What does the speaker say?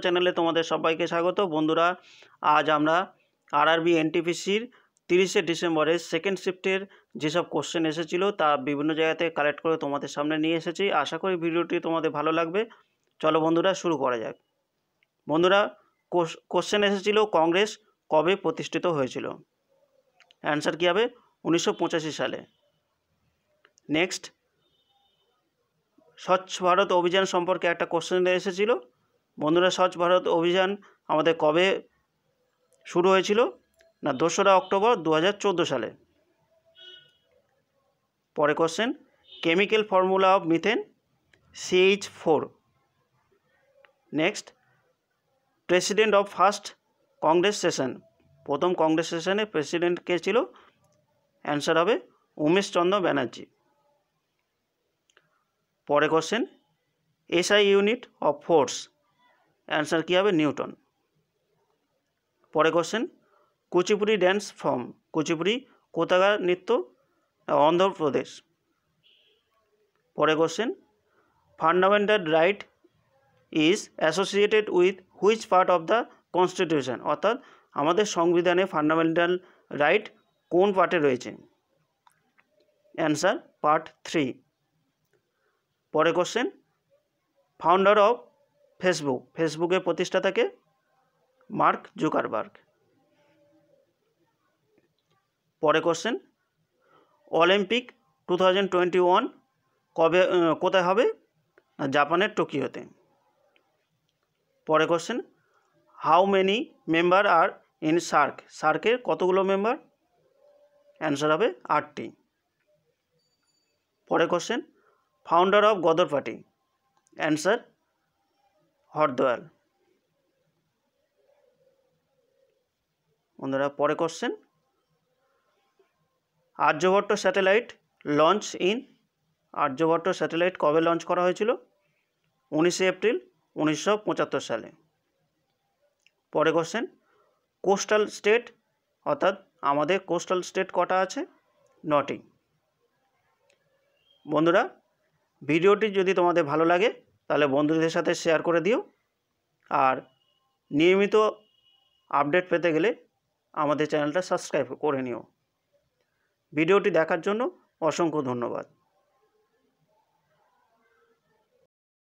চ্যানেলে তোমাদের সবাইকে স্বাগত। বন্ধুরা, আজ আমরা আরআরবি এনটিপিসির 30শে ডিসেম্বরের সেকেন্ড শিফটের যেসব কোশ্চেন এসেছিল তা বিভিন্ন জায়গাতে কালেক্ট করে তোমাদের সামনে নিয়ে এসেছি। আশা করি ভিডিওটি তোমাদের ভালো লাগবে। চলো বন্ধুরা, শুরু করা যাক। বন্ধুরা, কোশ্চেন এসেছিল কংগ্রেস কবে প্রতিষ্ঠিত হয়েছিল? অ্যান্সার কী হবে? 1985 সালে। নেক্সট, স্বচ্ছ ভারত অভিযান সম্পর্কে একটা কোশ্চেন এসেছিল। বন্ধুরা, স্বচ্ছ ভারত অভিযান আমাদের কবে শুরু হয়েছিল? না, 2রা অক্টোবর 2014 সালে। পরে question, chemical formula of methane CH4। Next, president of first Congress session, প্রথম কংগ্রেস সেশনে প্রেসিডেন্ট কে ছিল? অ্যান্সার হবে উমেশ চন্দ্র ব্যানার্জি। পরে question, SI unit of force, answer কী হবে? নিউটন। পরে question, Kuchipudi dance form, Kuchipudi কোথাকার নৃত্য? অন্ধ্রপ্রদেশ। পরে question, fundamental right is associated with which part of the constitution, অর্থাৎ আমাদের সংবিধানে ফান্ডামেন্টাল রাইট কোন পার্টে রয়েছে? Answer part 3। পরে কোশ্চেন, ফাউন্ডার অফ ফেসবুক, ফেসবুকের প্রতিষ্ঠাতাকে? Mark Zuckerberg. পরে কোশ্চেন, অলিম্পিক 2021 কবে কোথায় হবে? জাপানের টোকিওতে। পরে question, how many member are in SAARC, সার্কের কতগুলো মেম্বার? অ্যান্সার হবে 8টি। পরে question, founder of Ghadar party, answer Hardayal. বন্ধুরা, পরে question, Aryabhata satellite launch in, Aryabhata satellite কবে লঞ্চ করা হয়েছিল? 19শে এপ্রিল 1975 সালে। পরে কোশ্চেন, কোস্টাল স্টেট, অর্থাৎ আমাদের কোস্টাল স্টেট কটা আছে? 9টি। বন্ধুরা, ভিডিওটি যদি তোমাদের ভালো লাগে তাহলে বন্ধুদের সাথে শেয়ার করে দিও, আর নিয়মিত আপডেট পেতে গেলে আমাদের চ্যানেলটা সাবস্ক্রাইব করে নিও। ভিডিওটি দেখার জন্য অসংখ্য ধন্যবাদ।